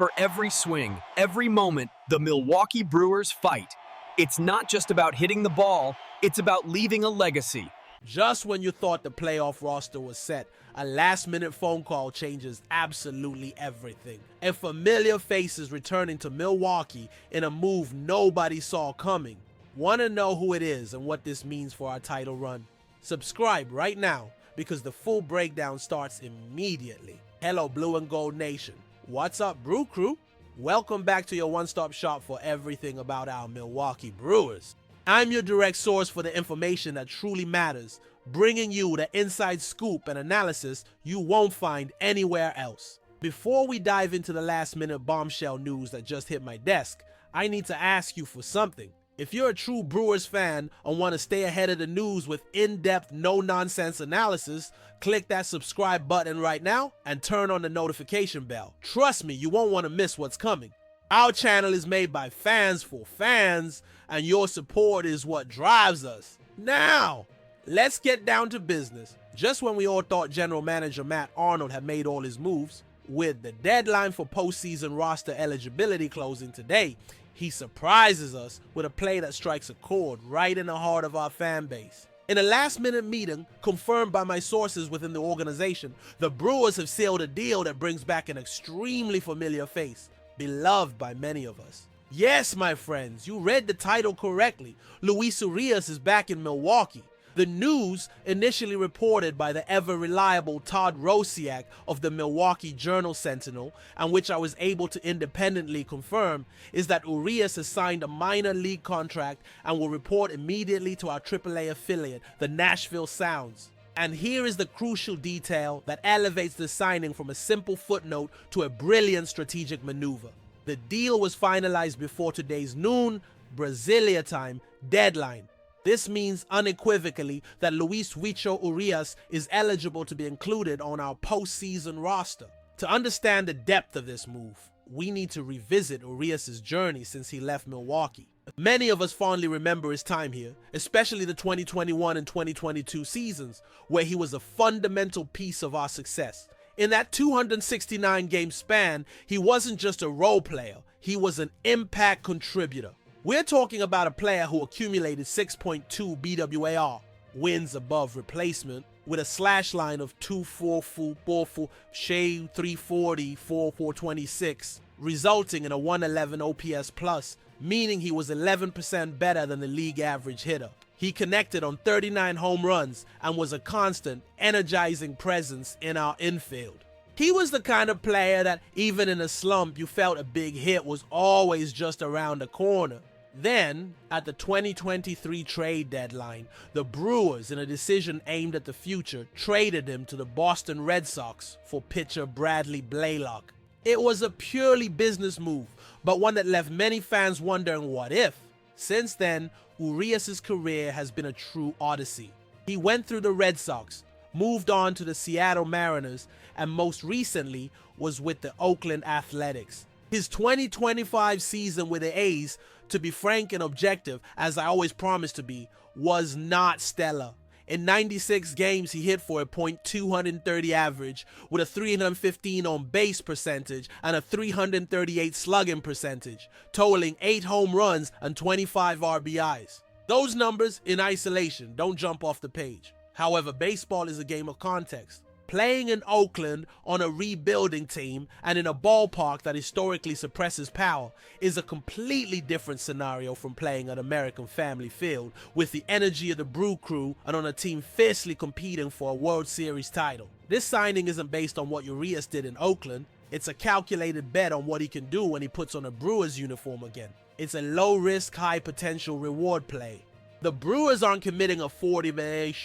For every swing, every moment, the Milwaukee Brewers fight. It's not just about hitting the ball, it's about leaving a legacy. Just when you thought the playoff roster was set, a last-minute phone call changes absolutely everything. And familiar faces returning to Milwaukee in a move nobody saw coming. Want to know who it is and what this means for our title run? Subscribe right now because the full breakdown starts immediately. Hello, Blue and Gold Nation. What's up, Brew Crew? Welcome back to your one-stop shop for everything about our Milwaukee Brewers. I'm your direct source for the information that truly matters, bringing you the inside scoop and analysis you won't find anywhere else. Before we dive into the last-minute bombshell news that just hit my desk, I need to ask you for something. If you're a true Brewers fan and want to stay ahead of the news with in-depth, no-nonsense analysis, click that subscribe button right now and turn on the notification bell. Trust me, you won't want to miss what's coming. Our channel is made by fans for fans, and your support is what drives us. Now, let's get down to business. Just when we all thought General Manager Matt Arnold had made all his moves, with the deadline for postseason roster eligibility closing today, he surprises us with a play that strikes a chord right in the heart of our fan base. In a last-minute meeting, confirmed by my sources within the organization, the Brewers have sealed a deal that brings back an extremely familiar face, beloved by many of us. Yes, my friends, you read the title correctly. Luis Urías is back in Milwaukee. The news, initially reported by the ever-reliable Todd Rosiak of the Milwaukee Journal-Sentinel, and which I was able to independently confirm, is that Urías has signed a minor league contract and will report immediately to our AAA affiliate, the Nashville Sounds. And here is the crucial detail that elevates the signing from a simple footnote to a brilliant strategic maneuver. The deal was finalized before today's noon, Brasilia time, deadline. This means unequivocally that Luis Huicho Urías is eligible to be included on our postseason roster. To understand the depth of this move, we need to revisit Urías' journey since he left Milwaukee. Many of us fondly remember his time here, especially the 2021 and 2022 seasons, where he was a fundamental piece of our success. In that 269-game span, he wasn't just a role player, he was an impact contributor. We're talking about a player who accumulated 6.2 BWAR, wins above replacement, with a slash line of 244, shade 340, 426, resulting in a 111 OPS plus, meaning he was 11% better than the league average hitter. He connected on 39 home runs and was a constant, energizing presence in our infield. He was the kind of player that even in a slump you felt a big hit was always just around the corner. Then, at the 2023 trade deadline, the Brewers, in a decision aimed at the future, traded him to the Boston Red Sox for pitcher Bradley Blaylock. It was a purely business move, but one that left many fans wondering what if. Since then, Urías' career has been a true odyssey. He went through the Red Sox, moved on to the Seattle Mariners, and most recently was with the Oakland Athletics. His 2025 season with the A's, to be frank and objective, as I always promised to be, was not stellar. In 96 games, he hit for a .230 average with a 315 on-base percentage and a 338 slugging percentage, totaling 8 home runs and 25 RBIs. Those numbers, in isolation, don't jump off the page. However, baseball is a game of context. Playing in Oakland on a rebuilding team and in a ballpark that historically suppresses power is a completely different scenario from playing at American Family Field with the energy of the Brew Crew and on a team fiercely competing for a World Series title. This signing isn't based on what Urías did in Oakland, it's a calculated bet on what he can do when he puts on a Brewers uniform again. It's a low-risk, high-potential reward play. The Brewers aren't committing a 40-man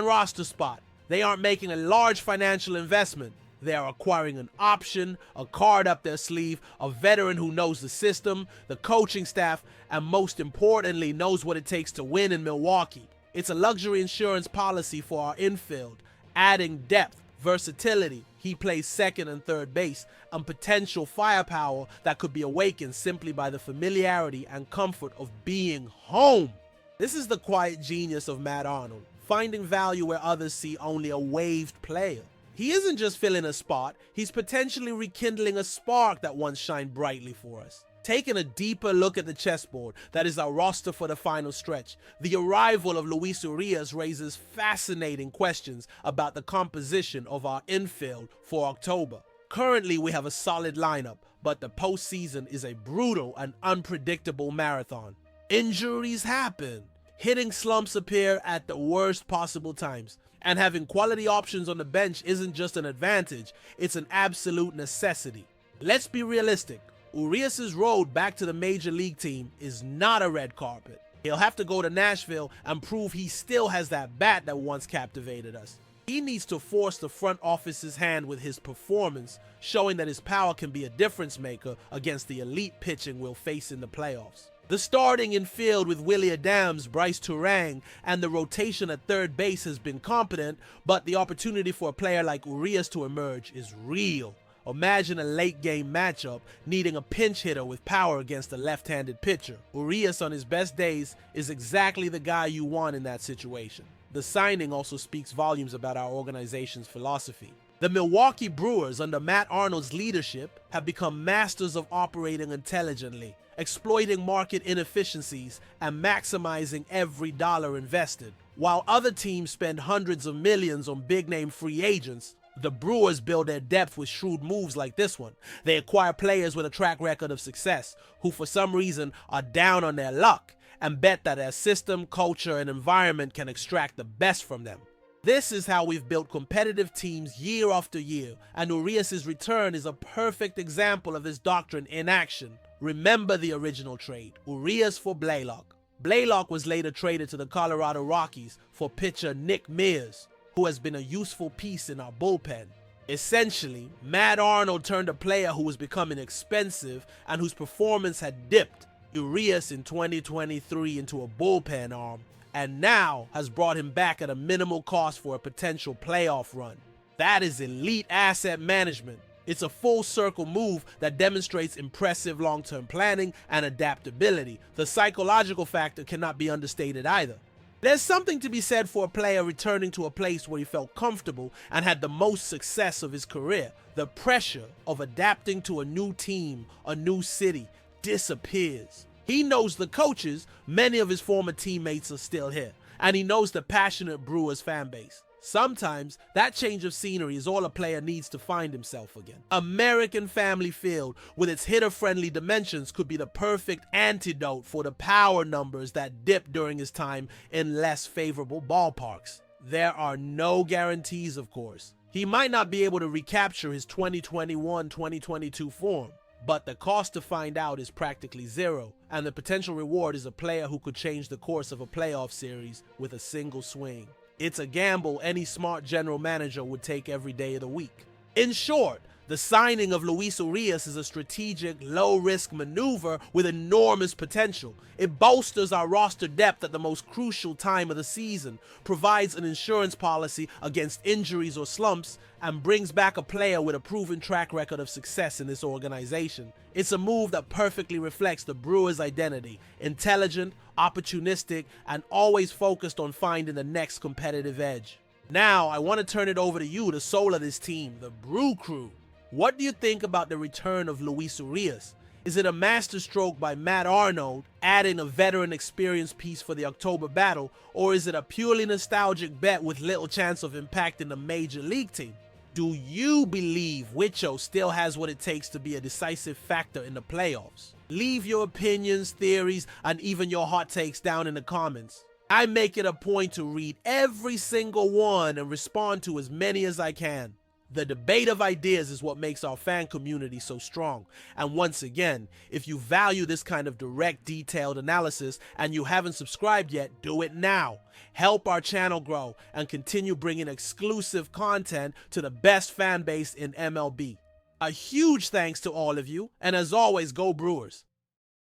roster spot. They aren't making a large financial investment. They are acquiring an option, a card up their sleeve, a veteran who knows the system, the coaching staff, and most importantly, knows what it takes to win in Milwaukee. It's a luxury insurance policy for our infield, adding depth, versatility. He plays second and third base, and potential firepower that could be awakened simply by the familiarity and comfort of being home. This is the quiet genius of Matt Arnold, finding value where others see only a waived player. He isn't just filling a spot, he's potentially rekindling a spark that once shined brightly for us. Taking a deeper look at the chessboard that is our roster for the final stretch, the arrival of Luis Urías raises fascinating questions about the composition of our infield for October. Currently, we have a solid lineup, but the postseason is a brutal and unpredictable marathon. Injuries happen. Hitting slumps appear at the worst possible times. And having quality options on the bench isn't just an advantage, it's an absolute necessity. Let's be realistic. Urías' road back to the major league team is not a red carpet. He'll have to go to Nashville and prove he still has that bat that once captivated us. He needs to force the front office's hand with his performance, showing that his power can be a difference maker against the elite pitching we'll face in the playoffs. The starting infield with Willie Adams, Bryce Turang, and the rotation at third base has been competent, but the opportunity for a player like Urías to emerge is real. Imagine a late-game matchup needing a pinch hitter with power against a left-handed pitcher. Urías on his best days is exactly the guy you want in that situation. The signing also speaks volumes about our organization's philosophy. The Milwaukee Brewers, under Matt Arnold's leadership, have become masters of operating intelligently, exploiting market inefficiencies and maximizing every dollar invested. While other teams spend hundreds of millions on big-name free agents, the Brewers build their depth with shrewd moves like this one. They acquire players with a track record of success who for some reason are down on their luck and bet that their system, culture, and environment can extract the best from them. This is how we've built competitive teams year after year, and Urías' return is a perfect example of this doctrine in action. Remember the original trade, Urías for Blaylock. Blaylock was later traded to the Colorado Rockies for pitcher Nick Mears, who has been a useful piece in our bullpen. Essentially, Matt Arnold turned a player who was becoming expensive and whose performance had dipped, Urías in 2023, into a bullpen arm, and now has brought him back at a minimal cost for a potential playoff run. That is elite asset management. It's a full circle move that demonstrates impressive long-term planning and adaptability. The psychological factor cannot be understated either. There's something to be said for a player returning to a place where he felt comfortable and had the most success of his career. The pressure of adapting to a new team, a new city, disappears. He knows the coaches, many of his former teammates are still here, and he knows the passionate Brewers fan base. Sometimes that change of scenery is all a player needs to find himself again. American Family Field, with its hitter-friendly dimensions, could be the perfect antidote for the power numbers that dipped during his time in less favorable ballparks. There are no guarantees, of course. He might not be able to recapture his 2021-2022 form, but the cost to find out is practically zero, and the potential reward is a player who could change the course of a playoff series with a single swing. It's a gamble any smart general manager would take every day of the week. In short, the signing of Luis Urías is a strategic, low-risk maneuver with enormous potential. It bolsters our roster depth at the most crucial time of the season, provides an insurance policy against injuries or slumps, and brings back a player with a proven track record of success in this organization. It's a move that perfectly reflects the Brewers' identity: intelligent, opportunistic, and always focused on finding the next competitive edge. Now, I want to turn it over to you, the soul of this team, the Brew Crew. What do you think about the return of Luis Urías? Is it a masterstroke by Matt Arnold, adding a veteran experience piece for the October battle, or is it a purely nostalgic bet with little chance of impacting the major league team? Do you believe Wicho still has what it takes to be a decisive factor in the playoffs? Leave your opinions, theories, and even your hot takes down in the comments. I make it a point to read every single one and respond to as many as I can. The debate of ideas is what makes our fan community so strong. And once again, if you value this kind of direct, detailed analysis and you haven't subscribed yet, do it now. Help our channel grow and continue bringing exclusive content to the best fan base in MLB. A huge thanks to all of you, and as always, go Brewers.